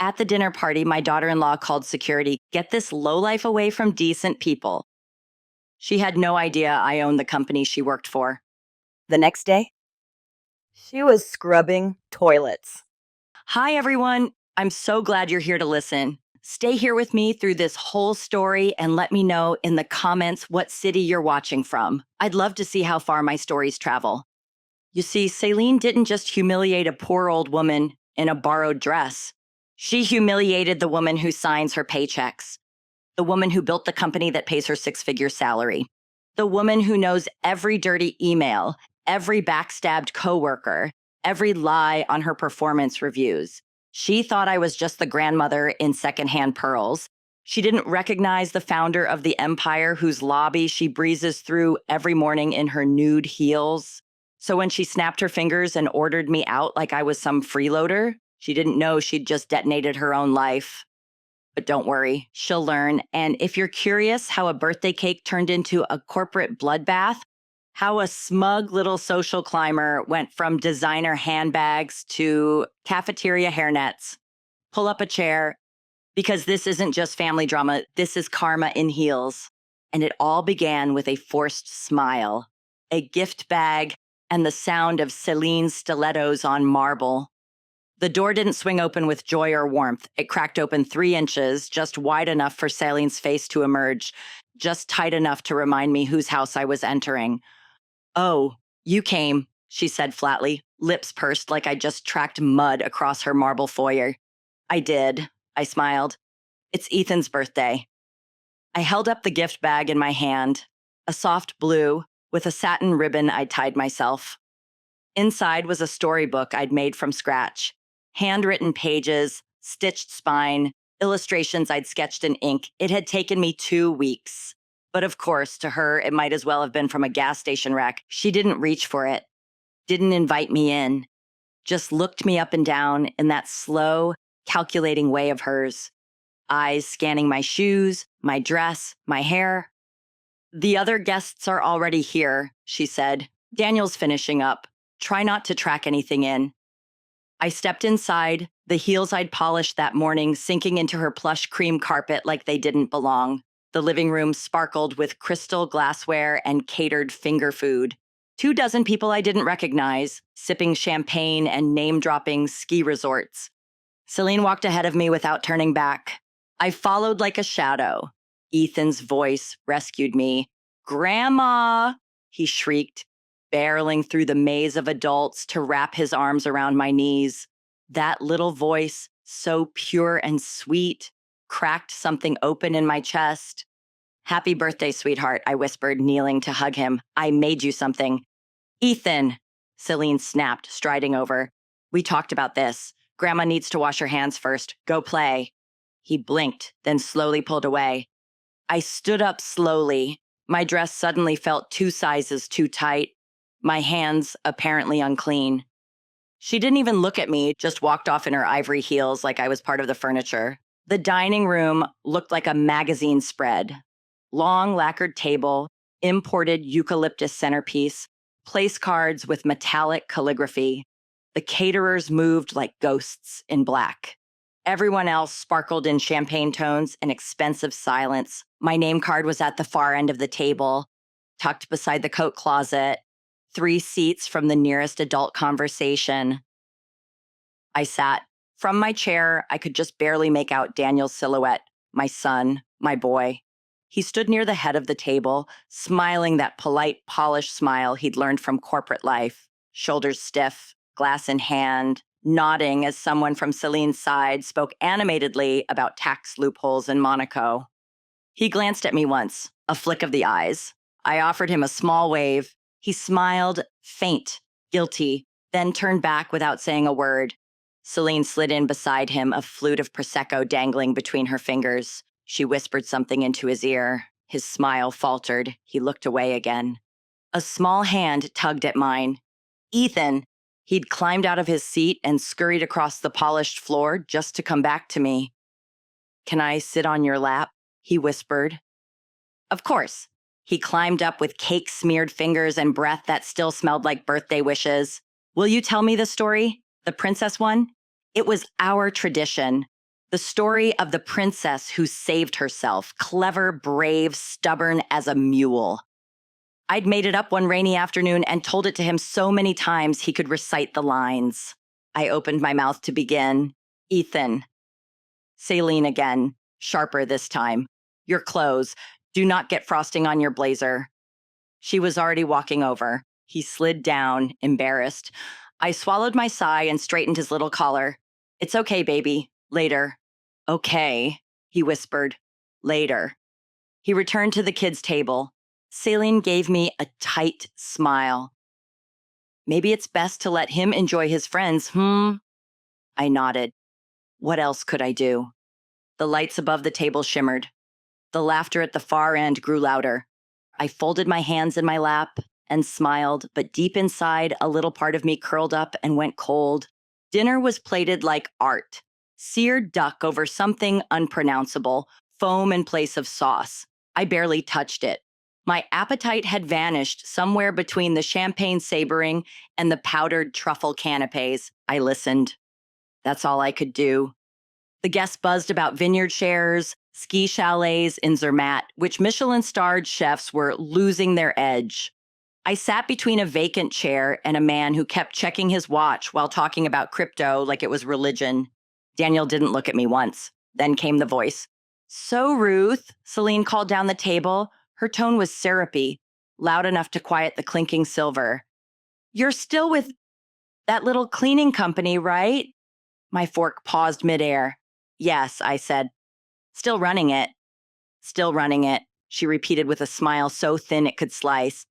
At the dinner party, my daughter-in-law called security. Get this lowlife away from decent people. She had no idea I owned the company she worked for. The next day, she was scrubbing toilets. Hi, everyone. I'm so glad you're here to listen. Stay here with me through this whole story and let me know in the comments what city you're watching from. I'd love to see how far my stories travel. You see, Celine didn't just humiliate a poor old woman in a borrowed dress. She humiliated the woman who signs her paychecks, the woman who built the company that pays her six-figure salary, the woman who knows every dirty email, every backstabbed coworker, every lie on her performance reviews. She thought I was just the grandmother in secondhand pearls. She didn't recognize the founder of the empire whose lobby she breezes through every morning in her nude heels. So when she snapped her fingers and ordered me out like I was some freeloader, she didn't know she'd just detonated her own life. But don't worry, she'll learn. And if you're curious how a birthday cake turned into a corporate bloodbath, how a smug little social climber went from designer handbags to cafeteria hairnets, pull up a chair, because this isn't just family drama, this is karma in heels. And it all began with a forced smile, a gift bag, and the sound of Celine's stilettos on marble. The door didn't swing open with joy or warmth. It cracked open 3 inches, just wide enough for Celine's face to emerge, just tight enough to remind me whose house I was entering. "Oh, you came," she said flatly, lips pursed like I just tracked mud across her marble foyer. "I did," I smiled. "It's Ethan's birthday." I held up the gift bag in my hand, a soft blue with a satin ribbon I'd tied myself. Inside was a storybook I'd made from scratch. Handwritten pages, stitched spine, illustrations I'd sketched in ink. It had taken me 2 weeks. But of course, to her, it might as well have been from a gas station rack. She didn't reach for it, didn't invite me in, just looked me up and down in that slow, calculating way of hers. Eyes scanning my shoes, my dress, my hair. "The other guests are already here," she said. "Daniel's finishing up. Try not to track anything in." I stepped inside, the heels I'd polished that morning sinking into her plush cream carpet like they didn't belong. The living room sparkled with crystal glassware and catered finger food. 24 people I didn't recognize, sipping champagne and name-dropping ski resorts. Celine walked ahead of me without turning back. I followed like a shadow. Ethan's voice rescued me. "Grandma!" he shrieked, barreling through the maze of adults to wrap his arms around my knees. That little voice, so pure and sweet, cracked something open in my chest. "Happy birthday, sweetheart," I whispered, kneeling to hug him. "I made you something." "Ethan," Celine snapped, striding over. "We talked about this. Grandma needs to wash her hands first. Go play." He blinked, then slowly pulled away. I stood up slowly. My dress suddenly felt 2 sizes too tight. My hands apparently unclean. She didn't even look at me, just walked off in her ivory heels like I was part of the furniture. The dining room looked like a magazine spread. Long lacquered table, imported eucalyptus centerpiece, place cards with metallic calligraphy. The caterers moved like ghosts in black. Everyone else sparkled in champagne tones and expensive silence. My name card was at the far end of the table, tucked beside the coat closet, 3 seats from the nearest adult conversation. I sat. From my chair, I could just barely make out Daniel's silhouette, my son, my boy. He stood near the head of the table, smiling that polite, polished smile he'd learned from corporate life, shoulders stiff, glass in hand, nodding as someone from Celine's side spoke animatedly about tax loopholes in Monaco. He glanced at me once, a flick of the eyes. I offered him a small wave. He smiled, faint, guilty, then turned back without saying a word. Celine slid in beside him, a flute of Prosecco dangling between her fingers. She whispered something into his ear. His smile faltered. He looked away again. A small hand tugged at mine. "Ethan!" He'd climbed out of his seat and scurried across the polished floor just to come back to me. "Can I sit on your lap?" he whispered. Of course. He climbed up with cake-smeared fingers and breath that still smelled like birthday wishes. "Will you tell me the story? The princess one? It was our tradition." The story of the princess who saved herself, clever, brave, stubborn as a mule. I'd made it up one rainy afternoon and told it to him so many times he could recite the lines. I opened my mouth to begin. Ethan. Saline again, sharper this time. Your clothes. Do not get frosting on your blazer. She was already walking over. He slid down, embarrassed. I swallowed my sigh and straightened his little collar. It's okay, baby. Later. Okay, he whispered. Later. He returned to the kids' table. Saline gave me a tight smile. Maybe it's best to let him enjoy his friends, I nodded. What else could I do? The lights above the table shimmered. The laughter at the far end grew louder. I folded my hands in my lap and smiled, but deep inside, a little part of me curled up and went cold. Dinner was plated like art. Seared duck over something unpronounceable, foam in place of sauce. I barely touched it. My appetite had vanished somewhere between the champagne sabering and the powdered truffle canapes. I listened. That's all I could do. The guests buzzed about vineyard shares, ski chalets in Zermatt, which Michelin-starred chefs were losing their edge. I sat between a vacant chair and a man who kept checking his watch while talking about crypto like it was religion. Daniel didn't look at me once. Then came the voice. So, Ruth, Celine called down the table. Her tone was syrupy, loud enough to quiet the clinking silver. You're still with that little cleaning company, right? My fork paused midair. Yes, I said. Still running it. Still running it, she repeated with a smile so thin it could slice.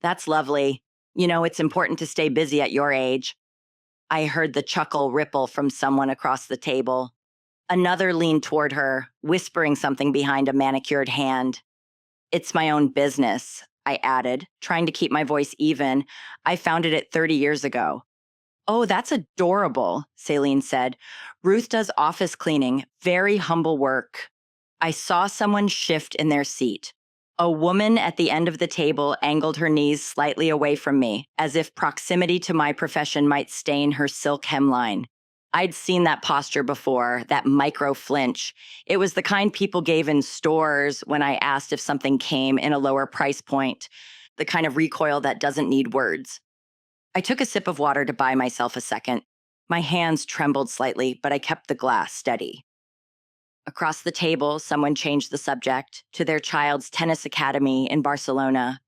That's lovely. You know, it's important to stay busy at your age. I heard the chuckle ripple from someone across the table. Another leaned toward her, whispering something behind a manicured hand. It's my own business, I added, trying to keep my voice even. I founded it 30 years ago. Oh, that's adorable, Saline said. Ruth does office cleaning, very humble work. I saw someone shift in their seat. A woman at the end of the table angled her knees slightly away from me, as if proximity to my profession might stain her silk hemline. I'd seen that posture before, that micro flinch. It was the kind people gave in stores when I asked if something came in a lower price point, the kind of recoil that doesn't need words. I took a sip of water to buy myself a second. My hands trembled slightly, but I kept the glass steady. Across the table, someone changed the subject to their child's tennis academy in Barcelona.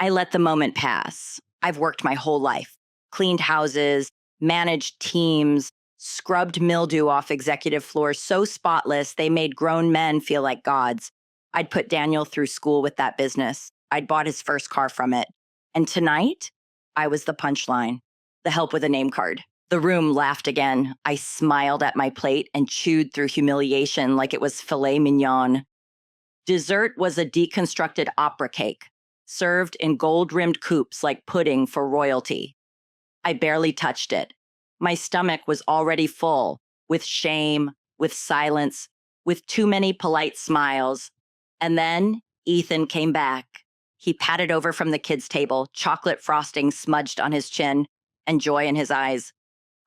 I let the moment pass. I've worked my whole life, cleaned houses, managed teams, scrubbed mildew off executive floors so spotless they made grown men feel like gods. I'd put Daniel through school with that business. I'd bought his first car from it. And tonight, I was the punchline, the help with a name card. The room laughed again. I smiled at my plate and chewed through humiliation like it was filet mignon. Dessert was a deconstructed opera cake, served in gold-rimmed coupes like pudding for royalty. I barely touched it. My stomach was already full, with shame, with silence, with too many polite smiles. And then Ethan came back. He patted over from the kids' table, chocolate frosting smudged on his chin, and joy in his eyes.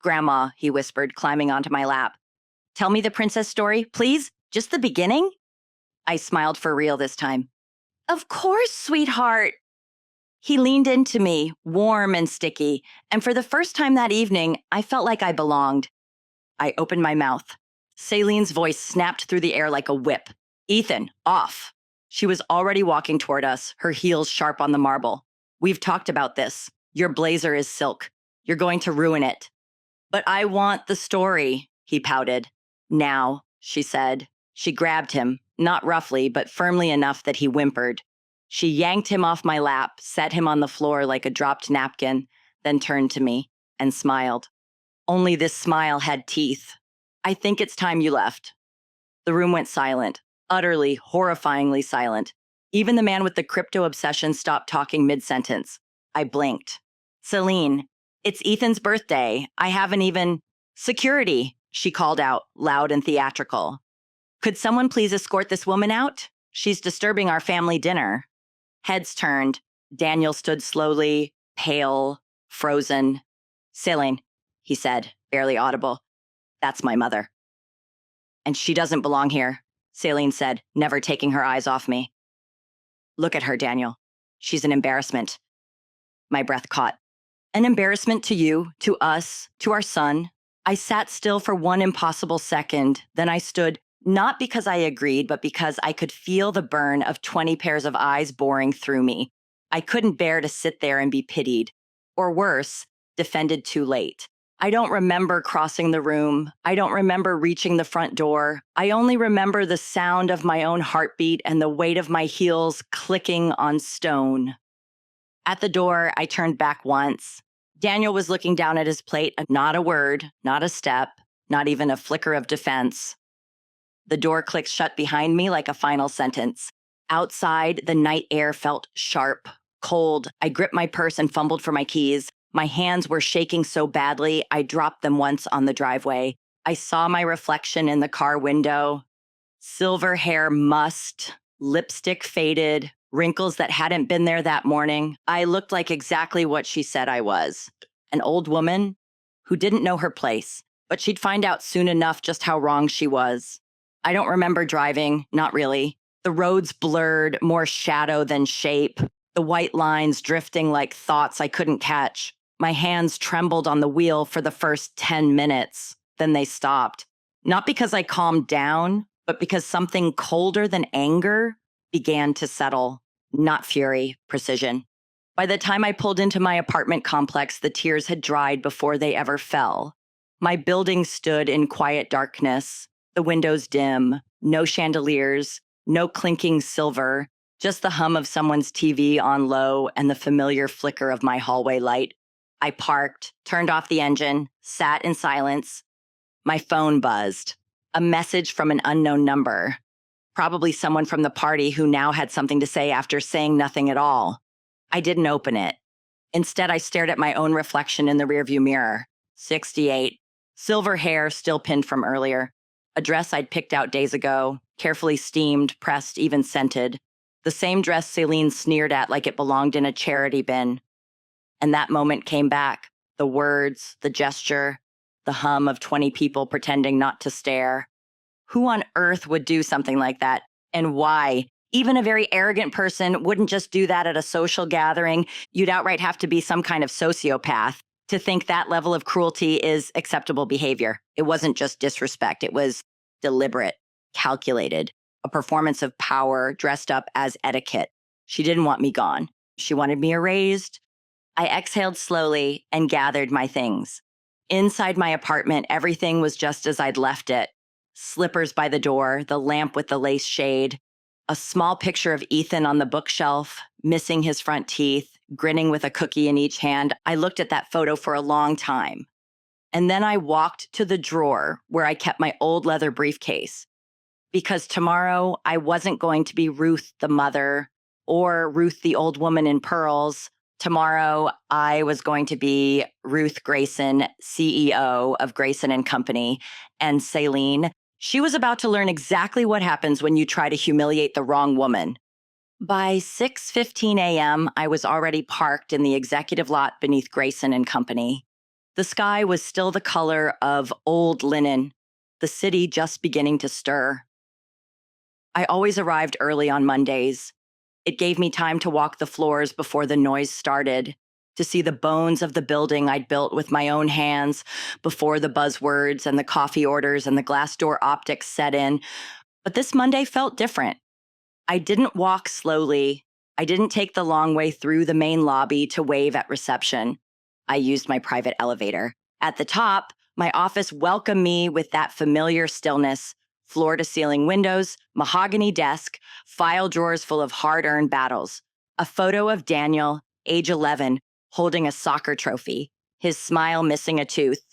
Grandma, he whispered, climbing onto my lap. Tell me the princess story, please? Just the beginning? I smiled for real this time. Of course, sweetheart. He leaned into me, warm and sticky, and for the first time that evening, I felt like I belonged. I opened my mouth. Saline's voice snapped through the air like a whip. Ethan, off. She was already walking toward us, her heels sharp on the marble. We've talked about this. Your blazer is silk. You're going to ruin it. But I want the story, he pouted. Now, she said. She grabbed him, not roughly, but firmly enough that he whimpered. She yanked him off my lap, set him on the floor like a dropped napkin, then turned to me and smiled. Only this smile had teeth. I think it's time you left. The room went silent, utterly, horrifyingly silent. Even the man with the crypto obsession stopped talking mid-sentence. I blinked. Celine, it's Ethan's birthday. I haven't even... Security, she called out, loud and theatrical. Could someone please escort this woman out? She's disturbing our family dinner. Heads turned. Daniel stood slowly, pale, frozen. Celine, he said, barely audible. That's my mother. And she doesn't belong here, Celine said, never taking her eyes off me. Look at her, Daniel. She's an embarrassment. My breath caught. An embarrassment to you, to us, to our son. I sat still for one impossible second. Then I stood, not because I agreed, but because I could feel the burn of 20 pairs of eyes boring through me. I couldn't bear to sit there and be pitied. Or worse, defended too late. I don't remember crossing the room. I don't remember reaching the front door. I only remember the sound of my own heartbeat and the weight of my heels clicking on stone. At the door, I turned back once. Daniel was looking down at his plate, and not a word, not a step, not even a flicker of defense. The door clicked shut behind me like a final sentence. Outside, the night air felt sharp, cold. I gripped my purse and fumbled for my keys. My hands were shaking so badly, I dropped them once on the driveway. I saw my reflection in the car window. Silver hair mussed, lipstick faded, wrinkles that hadn't been there that morning. I looked like exactly what she said I was. An old woman who didn't know her place, but she'd find out soon enough just how wrong she was. I don't remember driving, not really. The roads blurred, more shadow than shape. The white lines drifting like thoughts I couldn't catch. My hands trembled on the wheel for the first 10 minutes. Then they stopped. Not because I calmed down, but because something colder than anger began to settle. Not fury, precision. By the time I pulled into my apartment complex, the tears had dried before they ever fell. My building stood in quiet darkness, the windows dim, no chandeliers, no clinking silver, just the hum of someone's TV on low and the familiar flicker of my hallway light. I parked, turned off the engine, sat in silence. My phone buzzed. A message from an unknown number. Probably someone from the party who now had something to say after saying nothing at all. I didn't open it. Instead, I stared at my own reflection in the rearview mirror. 68. Silver hair still pinned from earlier. A dress I'd picked out days ago, carefully steamed, pressed, even scented. The same dress Celine sneered at like it belonged in a charity bin. And that moment came back. The words, the gesture, the hum of 20 people pretending not to stare. Who on earth would do something like that? And why? Even a very arrogant person wouldn't just do that at a social gathering. You'd outright have to be some kind of sociopath to think that level of cruelty is acceptable behavior. It wasn't just disrespect. It was deliberate, calculated, a performance of power dressed up as etiquette. She didn't want me gone. She wanted me erased. I exhaled slowly and gathered my things. Inside my apartment, everything was just as I'd left it. Slippers by the door, the lamp with the lace shade, a small picture of Ethan on the bookshelf, missing his front teeth, grinning with a cookie in each hand. I looked at that photo for a long time. And then I walked to the drawer where I kept my old leather briefcase. Because tomorrow I wasn't going to be Ruth the mother or Ruth the old woman in pearls. Tomorrow I was going to be Ruth Grayson, CEO of Grayson and Company, and Celine. She was about to learn exactly what happens when you try to humiliate the wrong woman. By 6:15 a.m., I was already parked in the executive lot beneath Grayson and Company. The sky was still the color of old linen, the city just beginning to stir. I always arrived early on Mondays. It gave me time to walk the floors before the noise started, to see the bones of the building I'd built with my own hands before the buzzwords and the coffee orders and the glass door optics set in. But this Monday felt different. I didn't walk slowly. I didn't take the long way through the main lobby to wave at reception. I used my private elevator. At the top, my office welcomed me with that familiar stillness. Floor-to-ceiling windows, mahogany desk, file drawers full of hard-earned battles. A photo of Daniel, age 11, holding a soccer trophy, his smile missing a tooth.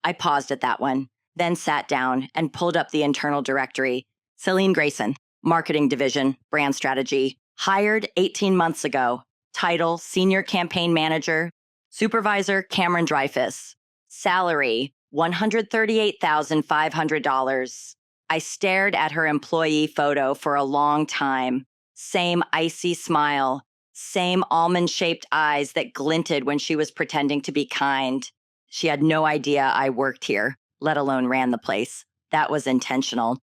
I paused at that one, then sat down and pulled up the internal directory. Celine Grayson, Marketing Division, Brand Strategy, hired 18 months ago. Title, Senior Campaign Manager. Supervisor, Cameron Dreyfus. Salary, $138,500. I stared at her employee photo for a long time. Same icy smile, same almond-shaped eyes that glinted when she was pretending to be kind. She had no idea I worked here, let alone ran the place. That was intentional.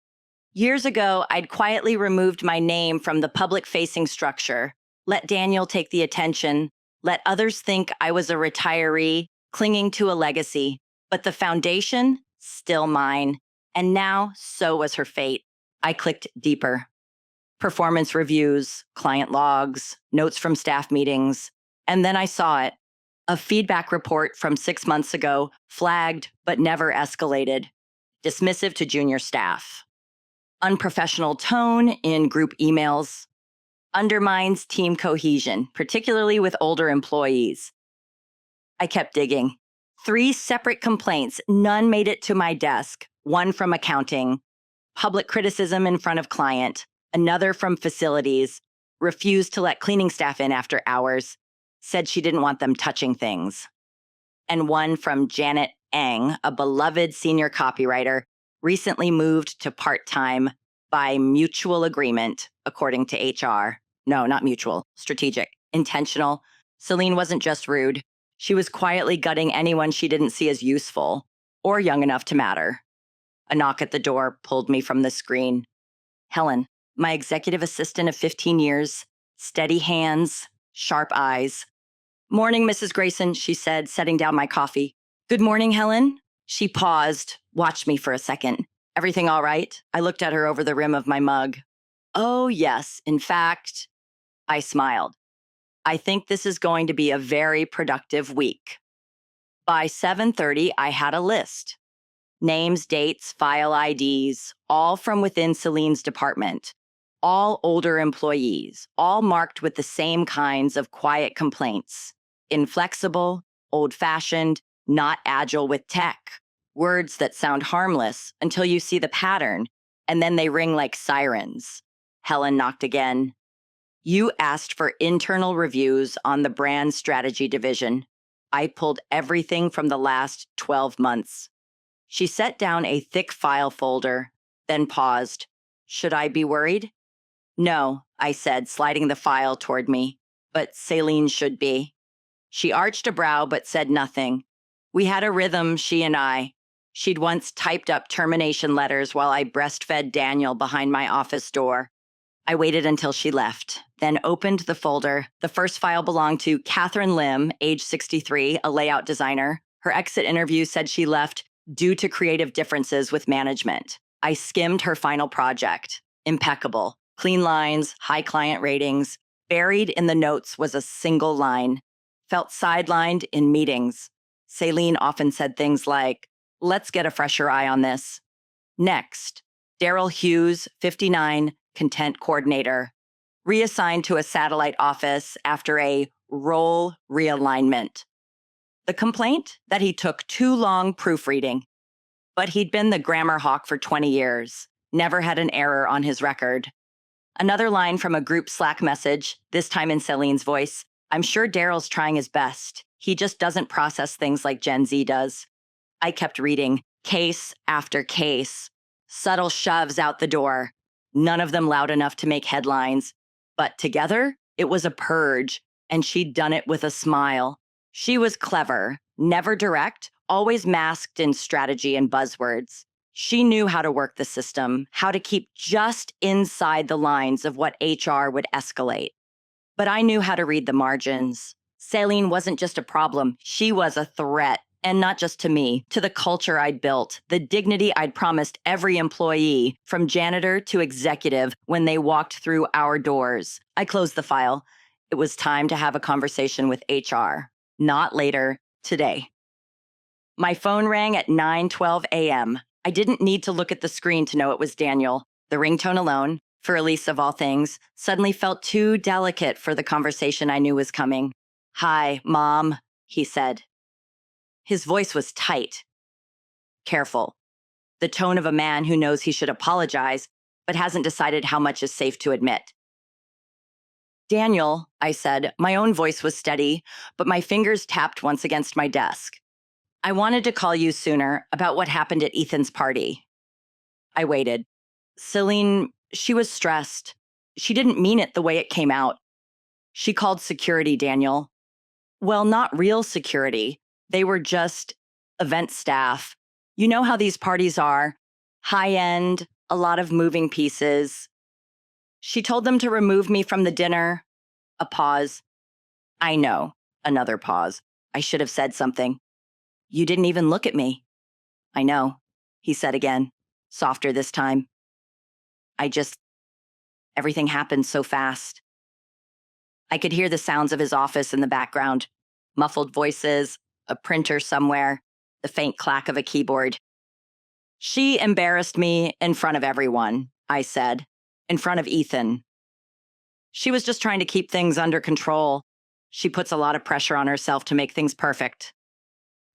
Years ago, I'd quietly removed my name from the public-facing structure, let Daniel take the attention, let others think I was a retiree clinging to a legacy. But the foundation, still mine. And now, so was her fate. I clicked deeper. Performance reviews, client logs, notes from staff meetings. And then I saw it. A feedback report from 6 months ago, flagged but never escalated. Dismissive to junior staff. Unprofessional tone in group emails. Undermines team cohesion, particularly with older employees. I kept digging. 3 separate complaints, none made it to my desk. One from accounting, public criticism in front of client, another from facilities, refused to let cleaning staff in after hours, said she didn't want them touching things. And one from Janet Eng, a beloved senior copywriter, recently moved to part-time by mutual agreement, according to HR. No, not mutual, strategic, intentional. Celine wasn't just rude. She was quietly gutting anyone she didn't see as useful or young enough to matter. A knock at the door pulled me from the screen. Helen, my executive assistant of 15 years, steady hands, sharp eyes. Morning, Mrs. Grayson, she said, setting down my coffee. Good morning, Helen. She paused, watched me for a second. Everything all right? I looked at her over the rim of my mug. Oh, yes. In fact, I smiled. I think this is going to be a very productive week. By 7:30, I had a list. Names, dates, file IDs, all from within Celine's department. All older employees, all marked with the same kinds of quiet complaints. Inflexible, old-fashioned, not agile with tech. Words that sound harmless until you see the pattern, and then they ring like sirens. Helen knocked again. You asked for internal reviews on the brand strategy division. I pulled everything from the last 12 months. She set down a thick file folder, then paused. Should I be worried? No, I said, sliding the file toward me, but Celine should be. She arched a brow but said nothing. We had a rhythm, she and I. She'd once typed up termination letters while I breastfed Daniel behind my office door. I waited until she left, then opened the folder. The first file belonged to Catherine Lim, age 63, a layout designer. Her exit interview said she left due to creative differences with management. I skimmed her final project. Impeccable. Clean lines, high client ratings. Buried in the notes was a single line. Felt sidelined in meetings. Celine often said things like, let's get a fresher eye on this. Next, Daryl Hughes, 59, content coordinator, reassigned to a satellite office after a role realignment. The complaint that he took too long proofreading, but he'd been the grammar hawk for 20 years, never had an error on his record. Another line from a group Slack message, this time in Celine's voice. I'm sure Daryl's trying his best. He just doesn't process things like Gen Z does. I kept reading, case after case, subtle shoves out the door, none of them loud enough to make headlines. But together, it was a purge, and she'd done it with a smile. She was clever, never direct, always masked in strategy and buzzwords. She knew how to work the system, how to keep just inside the lines of what HR would escalate. But I knew how to read the margins. Celine wasn't just a problem, she was a threat. And not just to me, to the culture I'd built, the dignity I'd promised every employee, from janitor to executive, when they walked through our doors. I closed the file. It was time to have a conversation with HR. Not later, today. My phone rang at 9:12 a.m. I didn't need to look at the screen to know it was Daniel. The ringtone alone, for Elise of all things, suddenly felt too delicate for the conversation I knew was coming. Hi, Mom, he said. His voice was tight, careful, the tone of a man who knows he should apologize, but hasn't decided how much is safe to admit. Daniel, I said, my own voice was steady, but my fingers tapped once against my desk. I wanted to call you sooner about what happened at Ethan's party. I waited. Celine, she was stressed. She didn't mean it the way it came out. She called security, Daniel. Well, not real security. They were just event staff. You know how these parties are. high end, a lot of moving pieces. She told them to remove me from the dinner. A pause. I know. Another pause. I should have said something. You didn't even look at me. I know, he said again, softer this time. Everything happened so fast. I could hear the sounds of his office in the background, muffled voices, a printer somewhere, the faint clack of a keyboard. She embarrassed me in front of everyone, I said, in front of Ethan. She was just trying to keep things under control. She puts a lot of pressure on herself to make things perfect.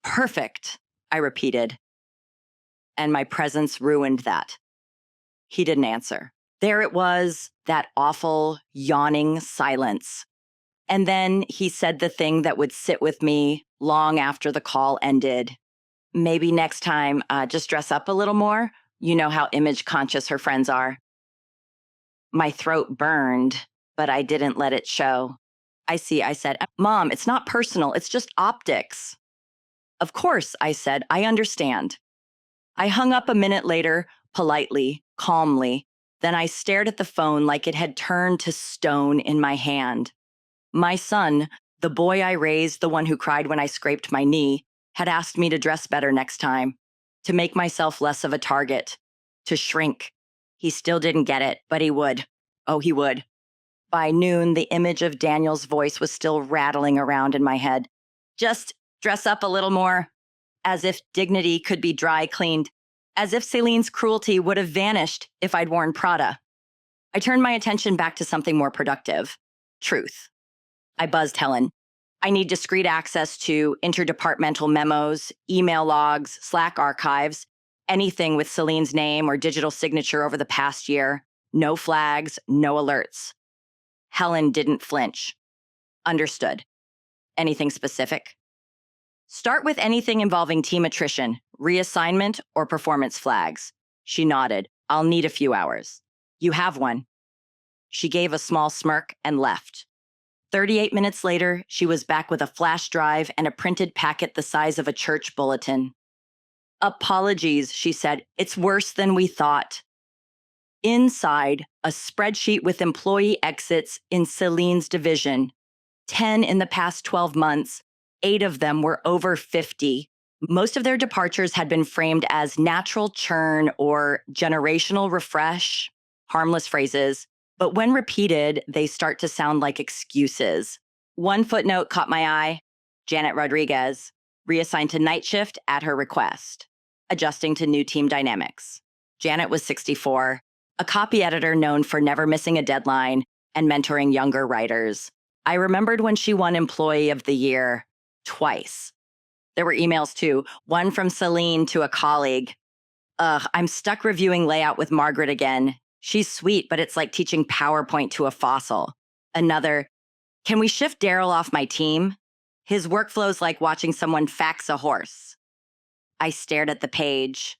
Perfect, I repeated. And my presence ruined that. He didn't answer. There it was, that awful, yawning silence. And then he said the thing that would sit with me long after the call ended. Maybe next time, just dress up a little more. You know how image conscious her friends are. My throat burned, but I didn't let it show. I see, I said. Mom, it's not personal. It's just optics. Of course, I said. I understand. I hung up a minute later, politely, calmly. Then I stared at the phone like it had turned to stone in my hand. My son, the boy I raised, the one who cried when I scraped my knee, had asked me to dress better next time, to make myself less of a target, to shrink. He still didn't get it, but he would. Oh, he would. By noon, the image of Daniel's voice was still rattling around in my head. Just dress up a little more, as if dignity could be dry cleaned, as if Celine's cruelty would have vanished if I'd worn Prada. I turned my attention back to something more productive. Truth. I buzzed Helen. I need discrete access to interdepartmental memos, email logs, Slack archives, anything with Celine's name or digital signature over the past year. No flags, no alerts. Helen didn't flinch. Understood. Anything specific? Start with anything involving team attrition, reassignment, or performance flags. She nodded. I'll need a few hours. You have one. She gave a small smirk and left. 38 minutes later, she was back with a flash drive and a printed packet the size of a church bulletin. Apologies, she said. It's worse than we thought. Inside, a spreadsheet with employee exits in Celine's division. 10 in the past 12 months. 8 of them were over 50. Most of their departures had been framed as natural churn or generational refresh, harmless phrases. But when repeated, they start to sound like excuses. One footnote caught my eye. Janet Rodriguez, reassigned to night shift at her request, adjusting to new team dynamics. Janet was 64, a copy editor known for never missing a deadline and mentoring younger writers. I remembered when she won Employee of the Year twice. There were emails too, one from Celine to a colleague. I'm stuck reviewing layout with Margaret again. She's sweet, but it's like teaching PowerPoint to a fossil. Another, can we shift Daryl off my team? His workflow's like watching someone fax a horse. I stared at the page.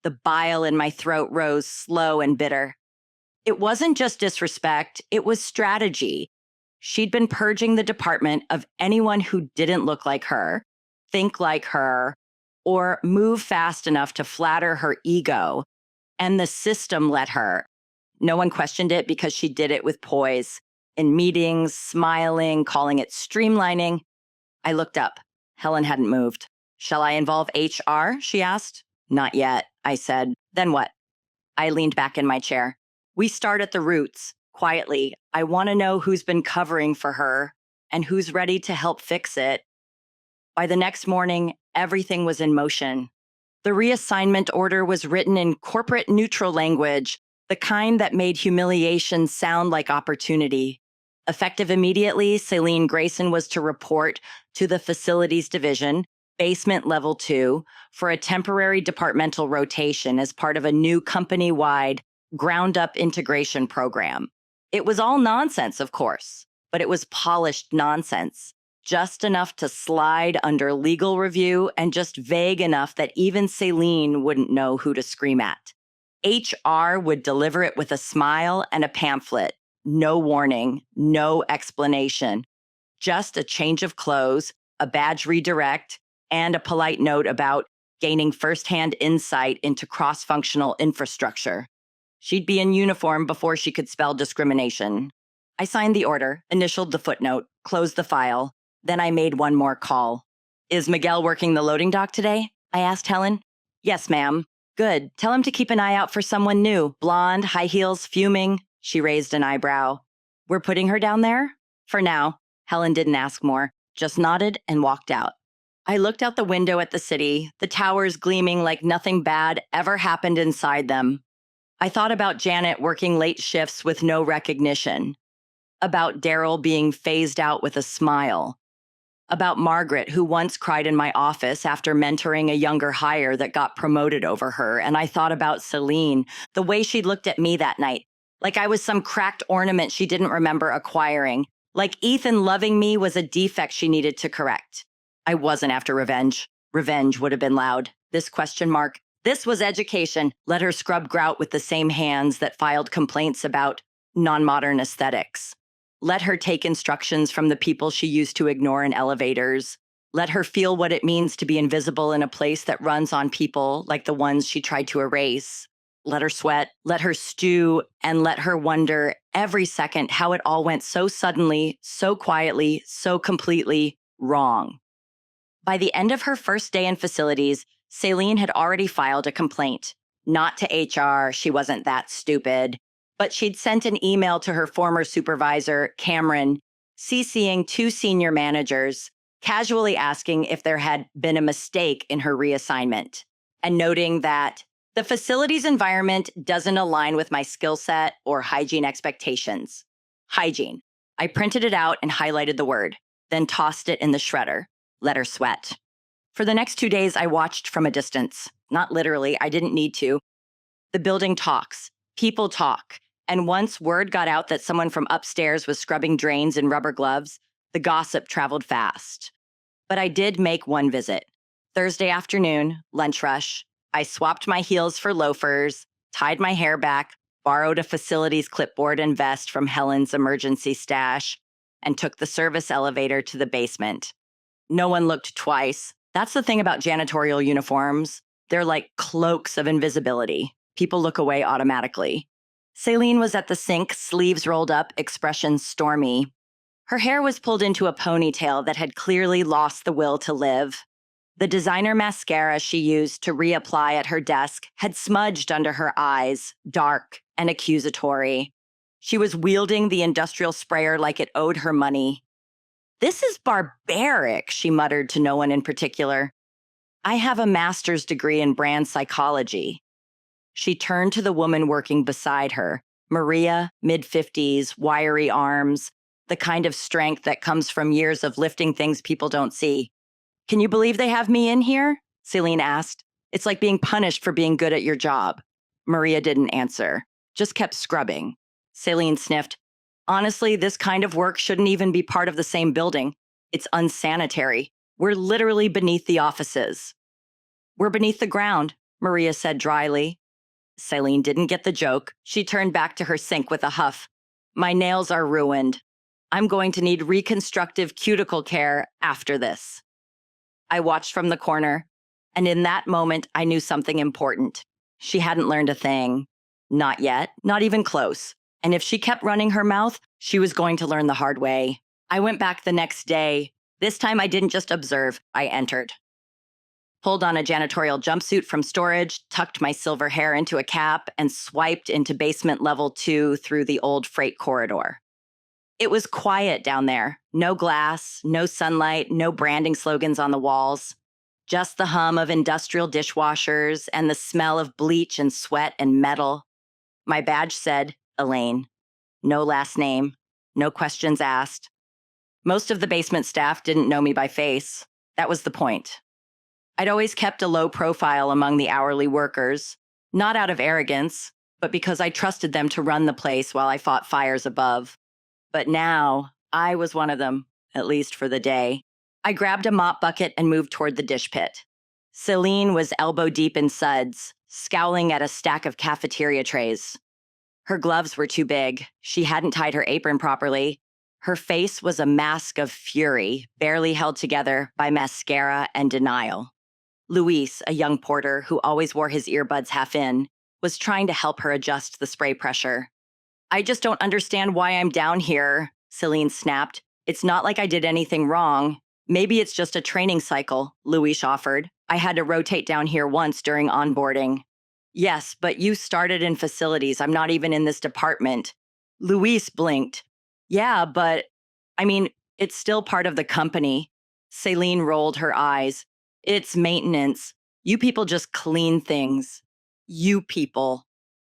The bile in my throat rose slow and bitter. It wasn't just disrespect, it was strategy. She'd been purging the department of anyone who didn't look like her, think like her, or move fast enough to flatter her ego. And the system let her. No one questioned it because she did it with poise. In meetings, smiling, calling it streamlining. I looked up. Helen hadn't moved. Shall I involve HR? She asked. Not yet, I said. Then what? I leaned back in my chair. We start at the roots, quietly. I want to know who's been covering for her and who's ready to help fix it. By the next morning, everything was in motion. The reassignment order was written in corporate neutral language, the kind that made humiliation sound like opportunity. Effective immediately, Celine Grayson was to report to the facilities division, basement level 2, for a temporary departmental rotation as part of a new company-wide ground-up integration program. It was all nonsense, of course, but it was polished nonsense. Just enough to slide under legal review and just vague enough that even Celine wouldn't know who to scream at. HR would deliver it with a smile and a pamphlet. No warning, no explanation. Just a change of clothes, a badge redirect, and a polite note about gaining firsthand insight into cross-functional infrastructure. She'd be in uniform before she could spell discrimination. I signed the order, initialed the footnote, closed the file. Then I made one more call. Is Miguel working the loading dock today? I asked Helen. Yes, ma'am. Good. Tell him to keep an eye out for someone new. Blonde, high heels, fuming. She raised an eyebrow. We're putting her down there? For now. Helen didn't ask more, just nodded and walked out. I looked out the window at the city, the towers gleaming like nothing bad ever happened inside them. I thought about Janet working late shifts with no recognition, about Daryl being phased out with a smile, about Margaret, who once cried in my office after mentoring a younger hire that got promoted over her, and I thought about Celine, the way she looked at me that night, like I was some cracked ornament she didn't remember acquiring, like Ethan loving me was a defect she needed to correct. I wasn't after revenge. Revenge would have been loud. This question mark. This was education. Let her scrub grout with the same hands that filed complaints about non-modern aesthetics. Let her take instructions from the people she used to ignore in elevators. Let her feel what it means to be invisible in a place that runs on people like the ones she tried to erase. Let her sweat, let her stew, and let her wonder every second how it all went so suddenly, so quietly, so completely wrong. By the end of her first day in facilities, Celine had already filed a complaint. Not to HR, she wasn't that stupid, but she'd sent an email to her former supervisor, Cameron, CCing 2 senior managers, casually asking if there had been a mistake in her reassignment, and noting that the facilities environment doesn't align with my skill set or hygiene expectations. Hygiene. I printed it out and highlighted the word, then tossed it in the shredder. Let her sweat. For the next 2 days, I watched from a distance. Not literally, I didn't need to. The building talks. People talk. And once word got out that someone from upstairs was scrubbing drains in rubber gloves, the gossip traveled fast. But I did make one visit. Thursday afternoon, lunch rush. I swapped my heels for loafers, tied my hair back, borrowed a facilities clipboard and vest from Helen's emergency stash, and took the service elevator to the basement. No one looked twice. That's the thing about janitorial uniforms. They're like cloaks of invisibility. People look away automatically. Celine was at the sink, sleeves rolled up, expression stormy. Her hair was pulled into a ponytail that had clearly lost the will to live. The designer mascara she used to reapply at her desk had smudged under her eyes, dark and accusatory. She was wielding the industrial sprayer like it owed her money. This is barbaric, she muttered to no one in particular. I have a master's degree in brand psychology. She turned to the woman working beside her, Maria, mid-50s, wiry arms, the kind of strength that comes from years of lifting things people don't see. Can you believe they have me in here? Celine asked. It's like being punished for being good at your job. Maria didn't answer, just kept scrubbing. Celine sniffed. Honestly, this kind of work shouldn't even be part of the same building. It's unsanitary. We're literally beneath the offices. We're beneath the ground, Maria said dryly. Celine didn't get the joke. She turned back to her sink with a huff. My nails are ruined. I'm going to need reconstructive cuticle care after this. I watched from the corner, and in that moment, I knew something important. She hadn't learned a thing. Not yet, not even close. And if she kept running her mouth, she was going to learn the hard way. I went back the next day. This time I didn't just observe, I entered. Pulled on a janitorial jumpsuit from storage, tucked my silver hair into a cap, and swiped into basement level 2 through the old freight corridor. It was quiet down there. No glass, no sunlight, no branding slogans on the walls. Just the hum of industrial dishwashers and the smell of bleach and sweat and metal. My badge said, Elaine. No last name, no questions asked. Most of the basement staff didn't know me by face. That was the point. I'd always kept a low profile among the hourly workers, not out of arrogance, but because I trusted them to run the place while I fought fires above. But now, I was one of them, at least for the day. I grabbed a mop bucket and moved toward the dish pit. Celine was elbow deep in suds, scowling at a stack of cafeteria trays. Her gloves were too big. She hadn't tied her apron properly. Her face was a mask of fury, barely held together by mascara and denial. Luis, a young porter who always wore his earbuds half in, was trying to help her adjust the spray pressure. I just don't understand why I'm down here, Celine snapped. It's not like I did anything wrong. Maybe it's just a training cycle, Luis offered. I had to rotate down here once during onboarding. Yes, but you started in facilities. I'm not even in this department. Luis blinked. Yeah, but it's still part of the company. Celine rolled her eyes. It's maintenance. You people just clean things. You people.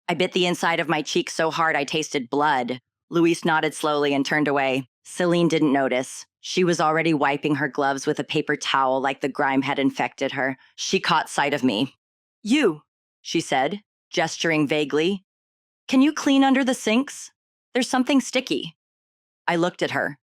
I bit the inside of my cheek so hard I tasted blood. Luis nodded slowly and turned away. Celine didn't notice. She was already wiping her gloves with a paper towel like the grime had infected her. She caught sight of me. You, she said, gesturing vaguely. Can you clean under the sinks? There's something sticky. I looked at her.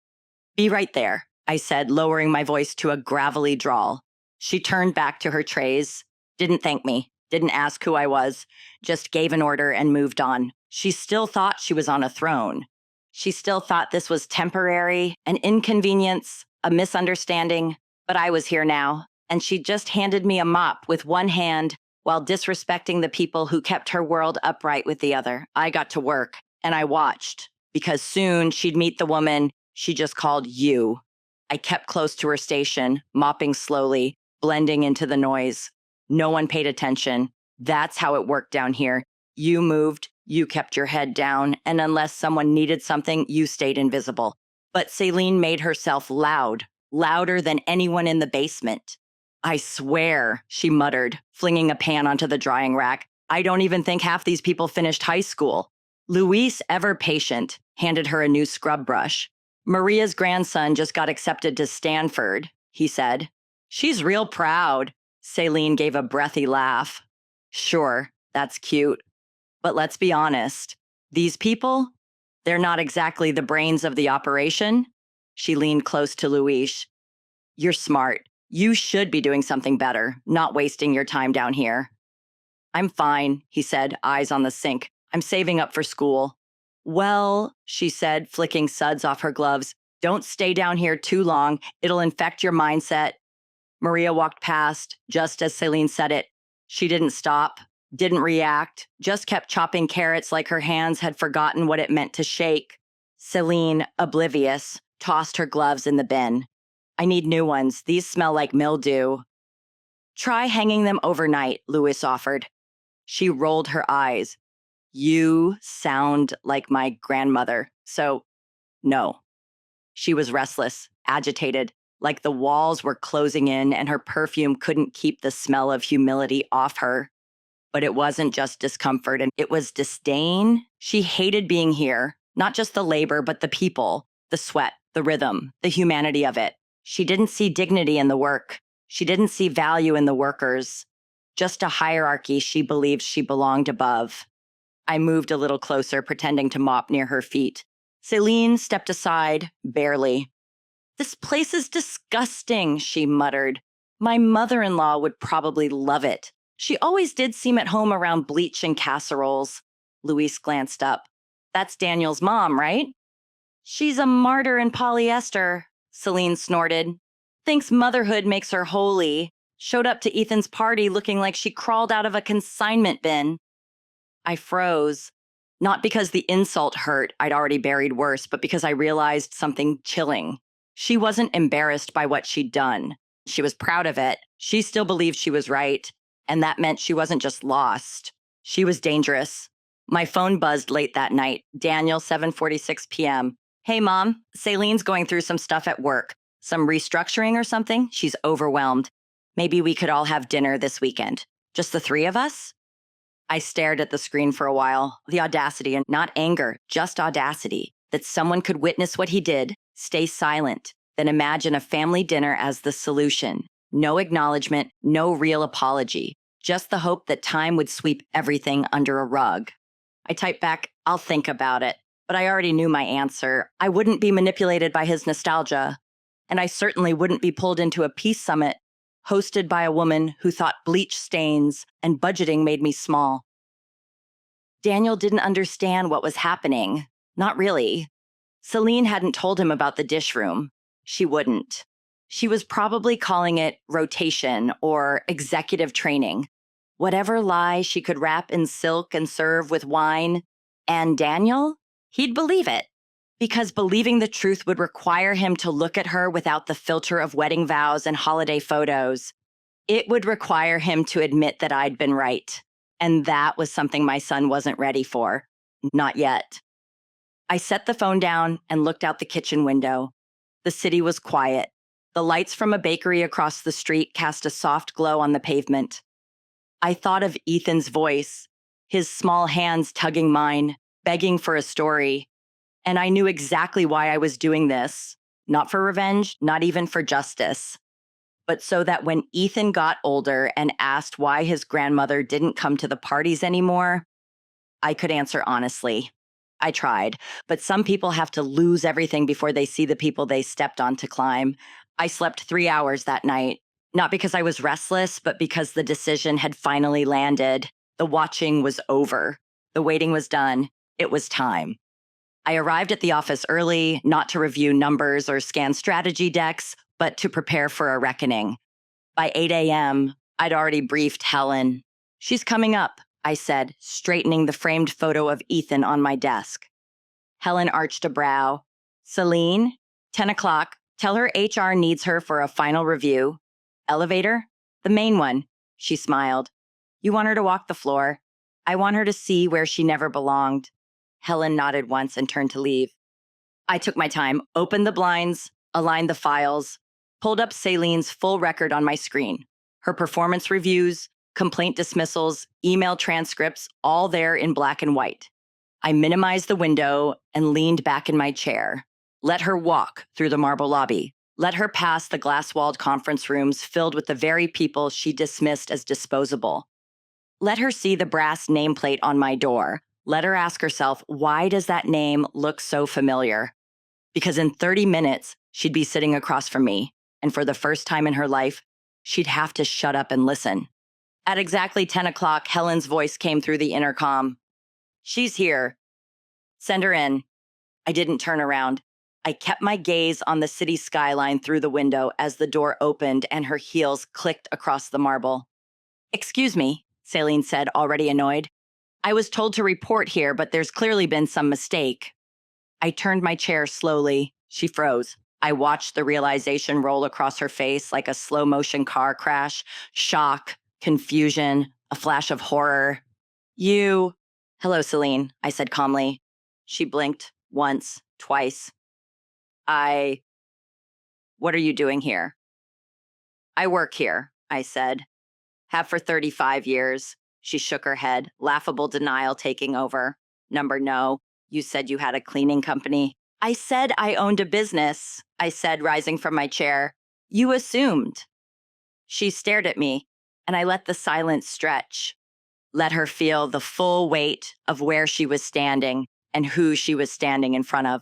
Be right there, I said, lowering my voice to a gravelly drawl. She turned back to her trays, didn't thank me, didn't ask who I was, just gave an order and moved on. She still thought she was on a throne. She still thought this was temporary, an inconvenience, a misunderstanding, but I was here now, and she just handed me a mop with one hand while disrespecting the people who kept her world upright with the other. I got to work, and I watched, because soon she'd meet the woman she just called you. I kept close to her station, mopping slowly, blending into the noise. No one paid attention. That's how it worked down here. You moved, you kept your head down, and unless someone needed something, you stayed invisible. But Celine made herself loud, louder than anyone in the basement. I swear, she muttered, flinging a pan onto the drying rack. I don't even think half these people finished high school. Luis, ever patient, handed her a new scrub brush. Maria's grandson just got accepted to Stanford, he said. She's real proud. Celine gave a breathy laugh. Sure, that's cute. But let's be honest. These people, they're not exactly the brains of the operation. She leaned close to Luis. You're smart. You should be doing something better, not wasting your time down here. I'm fine, he said, eyes on the sink. I'm saving up for school. Well, she said, flicking suds off her gloves, don't stay down here too long. It'll infect your mindset. Maria walked past just as Celine said it. She didn't stop, didn't react, just kept chopping carrots like her hands had forgotten what it meant to shake. Celine, oblivious, tossed her gloves in the bin. I need new ones. These smell like mildew. Try hanging them overnight, Luis offered. She rolled her eyes. You sound like my grandmother, so no. She was restless, agitated, like the walls were closing in and her perfume couldn't keep the smell of humility off her. But it wasn't just discomfort, and it was disdain. She hated being here, not just the labor, but the people, the sweat, the rhythm, the humanity of it. She didn't see dignity in the work. She didn't see value in the workers, just a hierarchy she believed she belonged above. I moved a little closer, pretending to mop near her feet. Celine stepped aside, barely. This place is disgusting, she muttered. My mother-in-law would probably love it. She always did seem at home around bleach and casseroles. Luis glanced up. That's Daniel's mom, right? She's a martyr in polyester, Celine snorted. Thinks motherhood makes her holy. Showed up to Ethan's party looking like she crawled out of a consignment bin. I froze. Not because the insult hurt, I'd already buried worse, but because I realized something chilling. She wasn't embarrassed by what she'd done. She was proud of it. She still believed she was right, and that meant she wasn't just lost. She was dangerous. My phone buzzed late that night. Daniel, 7:46 p.m. Hey, Mom, Celine's going through some stuff at work. Some restructuring or something? She's overwhelmed. Maybe we could all have dinner this weekend. Just the three of us? I stared at the screen for a while. The audacity, and not anger, just audacity, that someone could witness what he did, stay silent, then imagine a family dinner as the solution. No acknowledgement, no real apology, just the hope that time would sweep everything under a rug. I typed back, I'll think about it, but I already knew my answer. I wouldn't be manipulated by his nostalgia, and I certainly wouldn't be pulled into a peace summit hosted by a woman who thought bleach stains and budgeting made me small. Daniel didn't understand what was happening. Not really. Celine hadn't told him about the dish room. She wouldn't. She was probably calling it rotation or executive training. Whatever lie she could wrap in silk and serve with wine. And Daniel? He'd believe it. Because believing the truth would require him to look at her without the filter of wedding vows and holiday photos. It would require him to admit that I'd been right. And that was something my son wasn't ready for. Not yet. I set the phone down and looked out the kitchen window. The city was quiet. The lights from a bakery across the street cast a soft glow on the pavement. I thought of Ethan's voice, his small hands tugging mine, begging for a story. And I knew exactly why I was doing this. Not for revenge, not even for justice. But so that when Ethan got older and asked why his grandmother didn't come to the parties anymore, I could answer honestly. I tried, but some people have to lose everything before they see the people they stepped on to climb. I slept 3 hours that night, not because I was restless, but because the decision had finally landed. The watching was over. The waiting was done. It was time. I arrived at the office early, not to review numbers or scan strategy decks, but to prepare for a reckoning. By 8 a.m., I'd already briefed Helen. "She's coming up," I said, straightening the framed photo of Ethan on my desk. Helen arched a brow. "Celine, 10 o'clock. Tell her HR needs her for a final review. Elevator? The main one." She smiled. "You want her to walk the floor. I want her to see where she never belonged." Helen nodded once and turned to leave. I took my time, opened the blinds, aligned the files, pulled up Celine's full record on my screen. Her performance reviews, complaint dismissals, email transcripts, all there in black and white. I minimized the window and leaned back in my chair. Let her walk through the marble lobby. Let her pass the glass-walled conference rooms filled with the very people she dismissed as disposable. Let her see the brass nameplate on my door. Let her ask herself, why does that name look so familiar? Because in 30 minutes, she'd be sitting across from me, and for the first time in her life, she'd have to shut up and listen. At exactly 10 o'clock, Helen's voice came through the intercom. "She's here. Send her in." I didn't turn around. I kept my gaze on the city skyline through the window as the door opened and her heels clicked across the marble. "Excuse me," Celine said, already annoyed. "I was told to report here, but there's clearly been some mistake." I turned my chair slowly. She froze. I watched the realization roll across her face like a slow-motion car crash. Shock, confusion, a flash of horror. "You..." "Hello, Celine," I said calmly. She blinked once, twice. What are you doing here?" "I work here," I said. "Have for 35 years. She shook her head, laughable denial taking over. No, you said you had a cleaning company." "I said I owned a business," I said, rising from my chair. "You assumed." She stared at me, and I let the silence stretch. Let her feel the full weight of where she was standing and who she was standing in front of.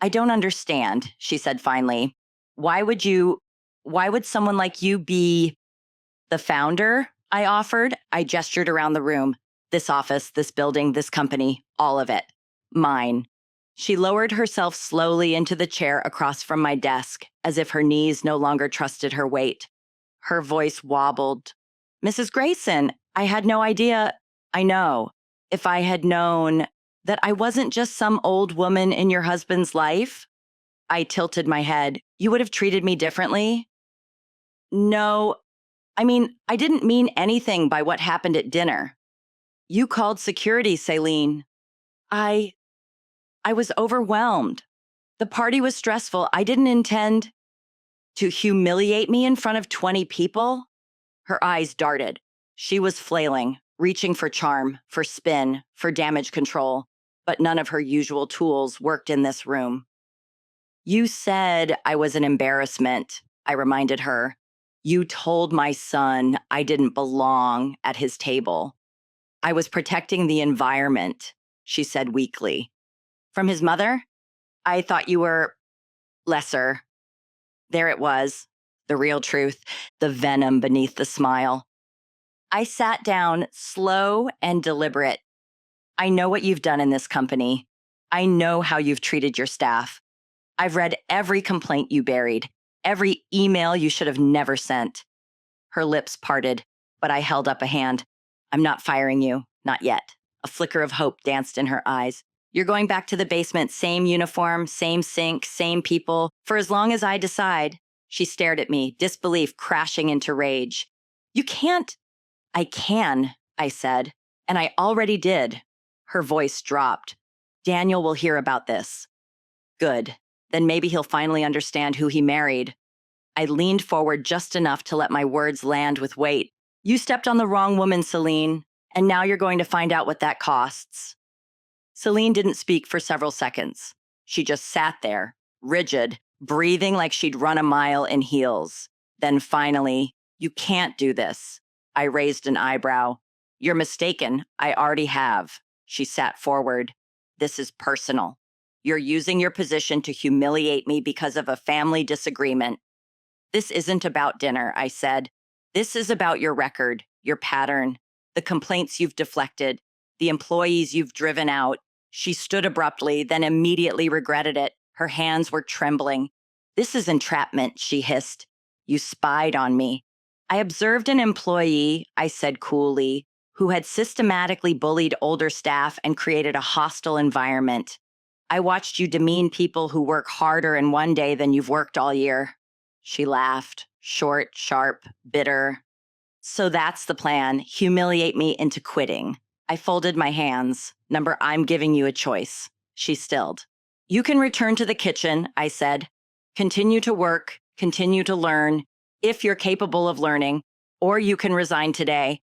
"I don't understand," she said finally. Why would someone like you be the founder?" I offered. I gestured around the room. "This office, this building, this company, all of it. Mine." She lowered herself slowly into the chair across from my desk, as if her knees no longer trusted her weight. Her voice wobbled. "Mrs. Grayson, I had no idea." "I know. If I had known that I wasn't just some old woman in your husband's life." I tilted my head. "You would have treated me differently?" "No, I didn't mean anything by what happened at dinner." "You called security, Celine." I was overwhelmed. The party was stressful. I didn't intend to humiliate me in front of 20 people." Her eyes darted. She was flailing, reaching for charm, for spin, for damage control, but none of her usual tools worked in this room. "You said I was an embarrassment," I reminded her. "You told my son I didn't belong at his table." "I was protecting the environment," she said weakly. "From his mother? I thought you were lesser." There it was, the real truth, the venom beneath the smile. I sat down, slow and deliberate. "I know what you've done in this company. I know how you've treated your staff. I've read every complaint you buried, Every email you should have never sent. Her lips parted, but I held up a hand. I'm not firing you, not yet. A flicker of hope danced in her eyes. You're going back to the basement, same uniform, same sink, same people, for as long as I decide. She stared at me, disbelief crashing into rage. You can't. I can, I said, and I already did. Her voice dropped. Daniel will hear about this. Good. Then maybe he'll finally understand who he married. I leaned forward just enough to let my words land with weight. You stepped on the wrong woman, Celine, and now you're going to find out what that costs. Celine didn't speak for several seconds. She just sat there, rigid, breathing like she'd run a mile in heels. Then finally, you can't do this. I raised an eyebrow. You're mistaken. I already have. She sat forward. This is personal. You're using your position to humiliate me because of a family disagreement. This isn't about dinner, I said. This is about your record, your pattern, the complaints you've deflected, the employees you've driven out. She stood abruptly, then immediately regretted it. Her hands were trembling. This is entrapment, she hissed. You spied on me. I observed an employee, I said coolly, who had systematically bullied older staff and created a hostile environment. I watched you demean people who work harder in one day than you've worked all year. She laughed, short, sharp, bitter. So that's the plan, humiliate me into quitting. I folded my hands. Number, I'm giving you a choice. She stilled. You can return to the kitchen, I said. Continue to work, continue to learn, if you're capable of learning, or you can resign today.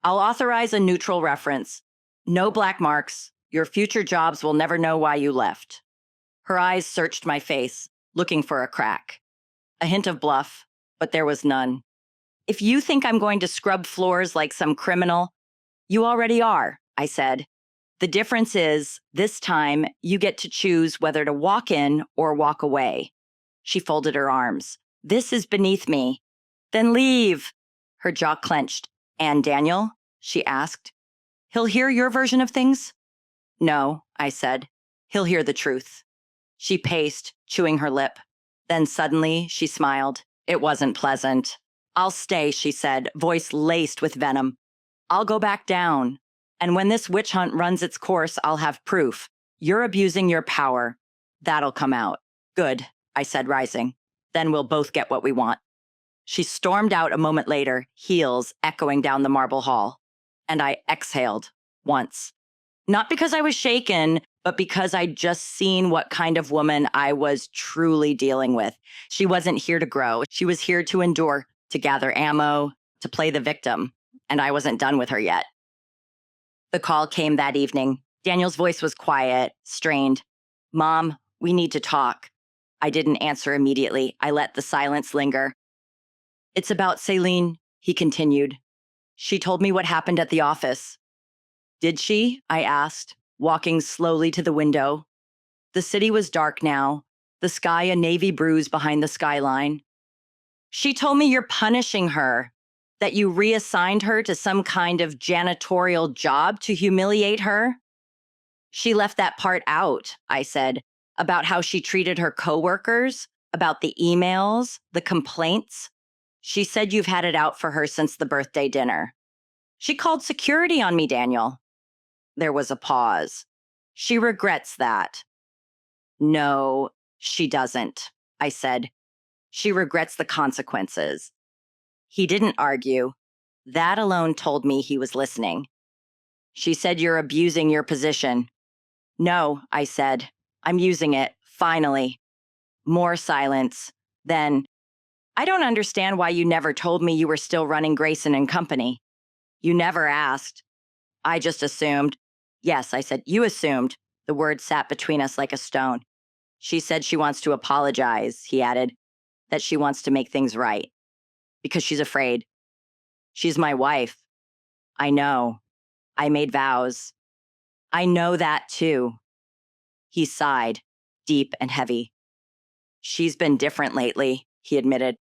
I'll authorize a neutral reference. No black marks. Your future jobs will never know why you left. Her eyes searched my face, looking for a crack. A hint of bluff, but there was none. If you think I'm going to scrub floors like some criminal, you already are, I said. The difference is, this time, you get to choose whether to walk in or walk away. She folded her arms. This is beneath me. Then leave. Her jaw clenched. And Daniel? She asked. He'll hear your version of things? No, I said. He'll hear the truth. She paced, chewing her lip. Then suddenly, she smiled. It wasn't pleasant. I'll stay, she said, voice laced with venom. I'll go back down. And when this witch hunt runs its course, I'll have proof. You're abusing your power. That'll come out. Good, I said, rising. Then we'll both get what we want. She stormed out a moment later, heels echoing down the marble hall. And I exhaled once. Not because I was shaken, but because I'd just seen what kind of woman I was truly dealing with. She wasn't here to grow. She was here to endure, to gather ammo, to play the victim. And I wasn't done with her yet. The call came that evening. Daniel's voice was quiet, strained. Mom, we need to talk. I didn't answer immediately. I let the silence linger. It's about Celine, he continued. She told me what happened at the office. Did she? I asked, walking slowly to the window. The city was dark now, the sky a navy bruise behind the skyline. She told me you're punishing her, that you reassigned her to some kind of janitorial job to humiliate her. She left that part out, I said, about how she treated her coworkers, about the emails, the complaints. She said you've had it out for her since the birthday dinner. She called security on me, Daniel. There was a pause. She regrets that. No, she doesn't, I said. She regrets the consequences. He didn't argue. That alone told me he was listening. She said you're abusing your position. No, I said. I'm using it, finally. More silence. Then, I don't understand why you never told me you were still running Grayson and Company. You never asked. I just assumed. Yes, I said, you assumed. The word sat between us like a stone. She said she wants to apologize, he added, that she wants to make things right. Because she's afraid. She's my wife. I know. I made vows. I know that too. He sighed, deep and heavy. She's been different lately, he admitted.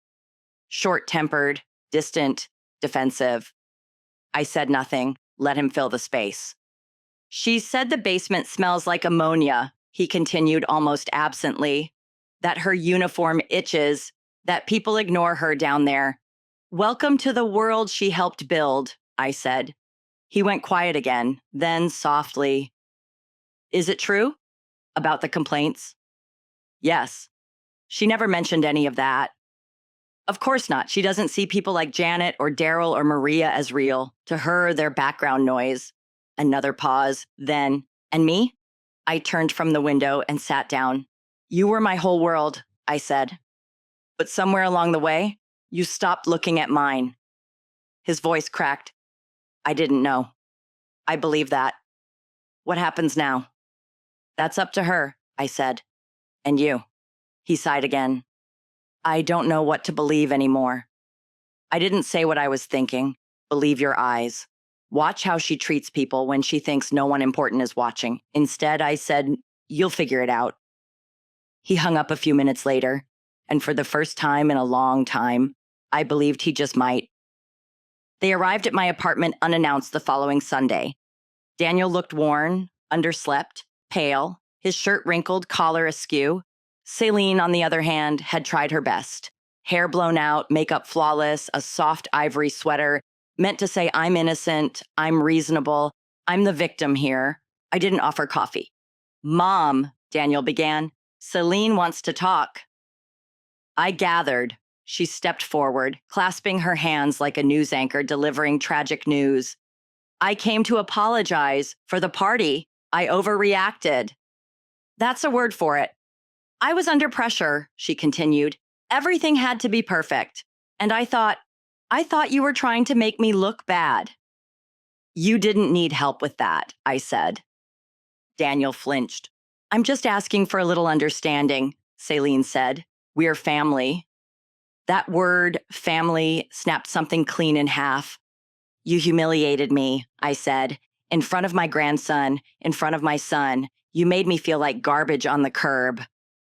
Short-tempered, distant, defensive. I said nothing, let him fill the space. She said the basement smells like ammonia, he continued almost absently, that her uniform itches, that people ignore her down there. Welcome to the world she helped build, I said. He went quiet again, then softly, is it true? About the complaints? Yes. She never mentioned any of that. Of course not. She doesn't see people like Janet or Daryl or Maria as real. To her, they're background noise. Another pause, then, and me? I turned from the window and sat down. You were my whole world, I said. But somewhere along the way, you stopped looking at mine. His voice cracked. I didn't know. I believe that. What happens now? That's up to her, I said. And you? He sighed again. I don't know what to believe anymore. I didn't say what I was thinking. Believe your eyes. Watch how she treats people when she thinks no one important is watching. Instead, I said, you'll figure it out. He hung up a few minutes later, and for the first time in a long time, I believed he just might. They arrived at my apartment unannounced the following Sunday. Daniel looked worn, underslept, pale, his shirt wrinkled, collar askew. Celine, on the other hand, had tried her best. Hair blown out, makeup flawless, a soft ivory sweater, meant to say I'm innocent, I'm reasonable, I'm the victim here. I didn't offer coffee. Mom, Daniel began, Celine wants to talk. I gathered. She stepped forward, clasping her hands like a news anchor delivering tragic news. I came to apologize for the party. I overreacted. That's a word for it. I was under pressure, she continued. Everything had to be perfect. And I thought you were trying to make me look bad. You didn't need help with that, I said. Daniel flinched. I'm just asking for a little understanding, Celine said. We're family. That word, family, snapped something clean in half. You humiliated me, I said. In front of my grandson, in front of my son. You made me feel like garbage on the curb.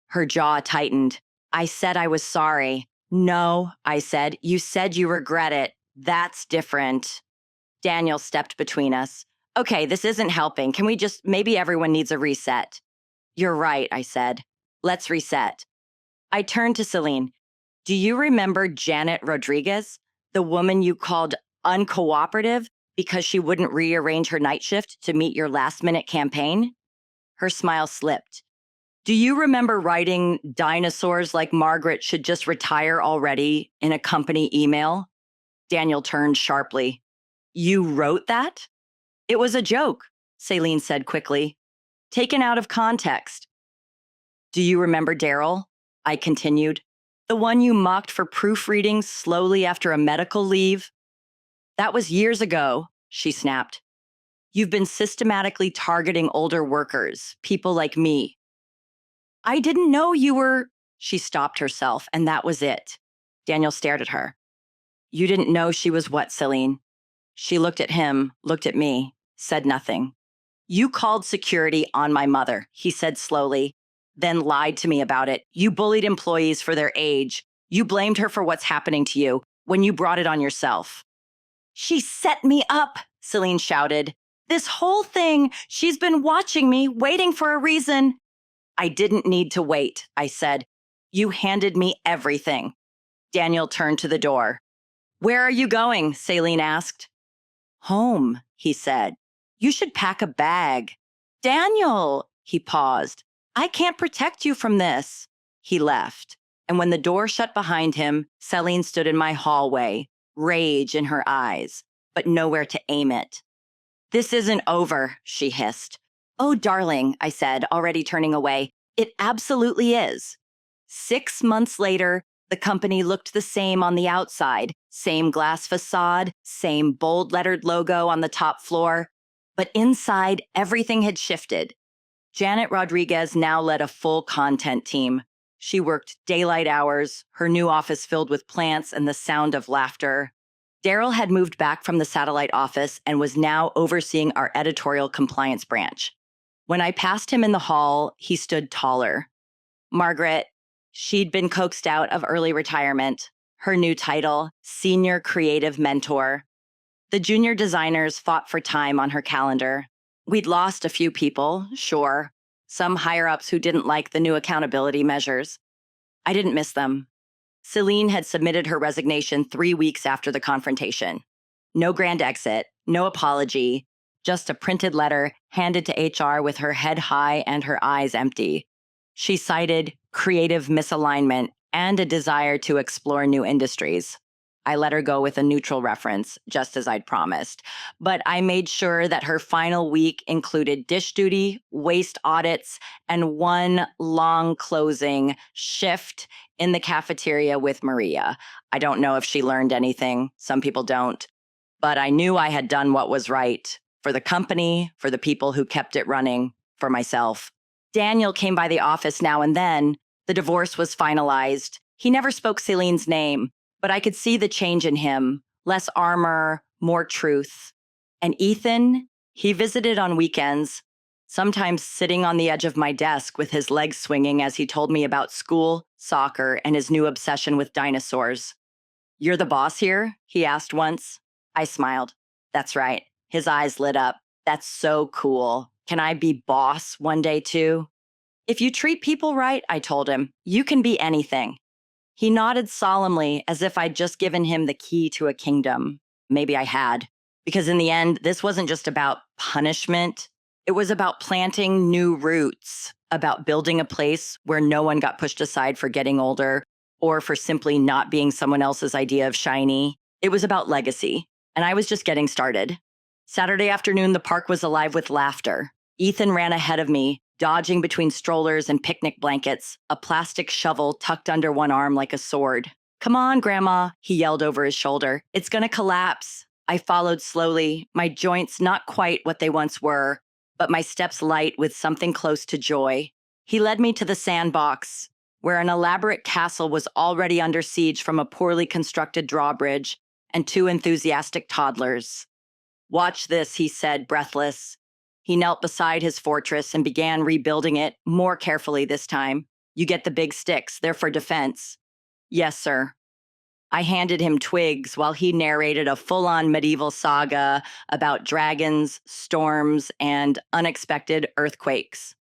Her jaw tightened. I said I was sorry. No, I said. You said you regret it. That's different. Daniel stepped between us. Okay, this isn't helping. Can we maybe everyone needs a reset. You're right, I said. Let's reset. I turned to Celine. Do you remember Janet Rodriguez, the woman you called uncooperative because she wouldn't rearrange her night shift to meet your last-minute campaign? Her smile slipped. Do you remember writing dinosaurs like Margaret should just retire already in a company email? Daniel turned sharply. You wrote that? It was a joke, Celine said quickly, taken out of context. Do you remember Daryl? I continued. The one you mocked for proofreading slowly after a medical leave? That was years ago, she snapped. You've been systematically targeting older workers, people like me. I didn't know you were... She stopped herself, and that was it. Daniel stared at her. You didn't know she was what, Celine? She looked at him, looked at me, said nothing. You called security on my mother, he said slowly, then lied to me about it. You bullied employees for their age. You blamed her for what's happening to you when you brought it on yourself. She set me up, Celine shouted. This whole thing, she's been watching me, waiting for a reason. I didn't need to wait, I said. You handed me everything. Daniel turned to the door. Where are you going? Celine asked. Home, he said. You should pack a bag. Daniel, he paused. I can't protect you from this. He left. And when the door shut behind him, Celine stood in my hallway, rage in her eyes, but nowhere to aim it. This isn't over, she hissed. Oh, darling, I said, already turning away. It absolutely is. 6 months later, the company looked the same on the outside. Same glass facade, same bold lettered logo on the top floor. But inside, everything had shifted. Janet Rodriguez now led a full content team. She worked daylight hours, her new office filled with plants and the sound of laughter. Daryl had moved back from the satellite office and was now overseeing our editorial compliance branch. When I passed him in the hall, he stood taller. Margaret, she'd been coaxed out of early retirement. Her new title, Senior Creative Mentor. The junior designers fought for time on her calendar. We'd lost a few people, sure. Some higher-ups who didn't like the new accountability measures. I didn't miss them. Celine had submitted her resignation 3 weeks after the confrontation. No grand exit, no apology, just a printed letter handed to HR with her head high and her eyes empty. She cited creative misalignment and a desire to explore new industries. I let her go with a neutral reference, just as I'd promised. But I made sure that her final week included dish duty, waste audits, and one long closing shift in the cafeteria with Maria. I don't know if she learned anything. Some people don't. But I knew I had done what was right for the company, for the people who kept it running, for myself. Daniel came by the office now and then. The divorce was finalized. He never spoke Celine's name, but I could see the change in him. Less armor, more truth. And Ethan, he visited on weekends, sometimes sitting on the edge of my desk with his legs swinging as he told me about school, soccer, and his new obsession with dinosaurs. "You're the boss here?" he asked once. I smiled. "That's right." His eyes lit up. "That's so cool. Can I be boss one day too?" "If you treat people right," I told him, "you can be anything." He nodded solemnly as if I'd just given him the key to a kingdom. Maybe I had. Because in the end, this wasn't just about punishment. It was about planting new roots, about building a place where no one got pushed aside for getting older or for simply not being someone else's idea of shiny. It was about legacy. And I was just getting started. Saturday afternoon, the park was alive with laughter. Ethan ran ahead of me, dodging between strollers and picnic blankets, a plastic shovel tucked under one arm like a sword. "Come on, Grandma," he yelled over his shoulder. "It's gonna collapse." I followed slowly, my joints not quite what they once were, but my steps light with something close to joy. He led me to the sandbox, where an elaborate castle was already under siege from a poorly constructed drawbridge and 2 enthusiastic toddlers. "Watch this," he said, breathless. He knelt beside his fortress and began rebuilding it, more carefully this time. "You get the big sticks, they're for defense." "Yes, sir." I handed him twigs while he narrated a full-on medieval saga about dragons, storms, and unexpected earthquakes.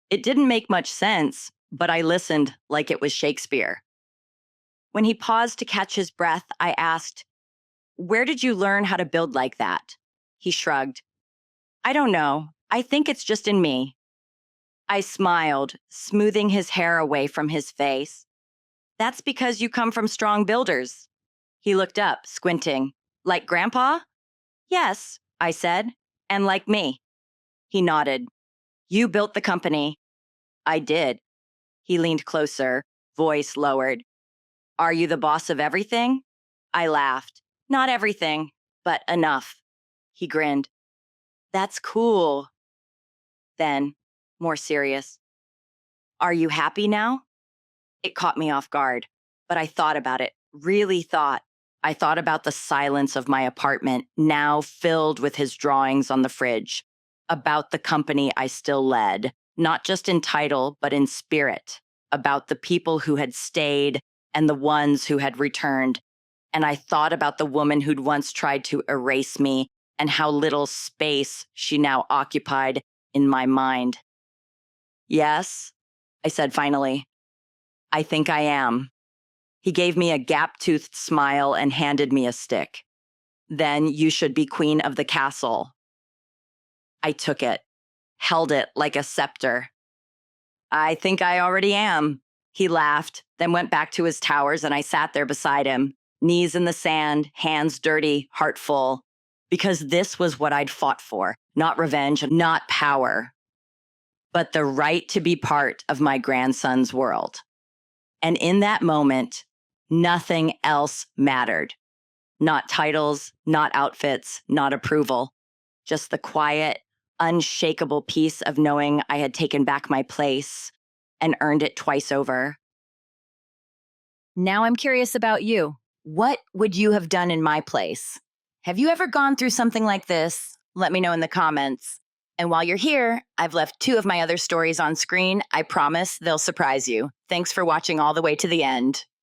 It didn't make much sense, but I listened like it was Shakespeare. When he paused to catch his breath, I asked, "Where did you learn how to build like that?" He shrugged. "I don't know. I think it's just in me." I smiled, smoothing his hair away from his face. "That's because you come from strong builders." He looked up, squinting. "Like Grandpa?" "Yes," I said, "and like me." He nodded. "You built the company." "I did." He leaned closer, voice lowered. "Are you the boss of everything?" I laughed. "Not everything, but enough." He grinned. "That's cool." Then, more serious, "Are you happy now?" It caught me off guard, but I thought about it, really thought. I thought about the silence of my apartment, now filled with his drawings on the fridge, about the company I still led, not just in title, but in spirit, about the people who had stayed and the ones who had returned. And I thought about the woman who'd once tried to erase me and how little space she now occupied in my mind. "Yes," I said finally. "I think I am." He gave me a gap-toothed smile and handed me a stick. "Then you should be queen of the castle." I took it, held it like a scepter. "I think I already am." He laughed, then went back to his towers, and I sat there beside him, knees in the sand, hands dirty, heart full. Because this was what I'd fought for. Not revenge, not power, but the right to be part of my grandson's world. And in that moment, nothing else mattered. Not titles, not outfits, not approval. Just the quiet, unshakable peace of knowing I had taken back my place and earned it twice over. Now I'm curious about you. What would you have done in my place? Have you ever gone through something like this? Let me know in the comments. And while you're here, I've left 2 of my other stories on screen. I promise they'll surprise you. Thanks for watching all the way to the end.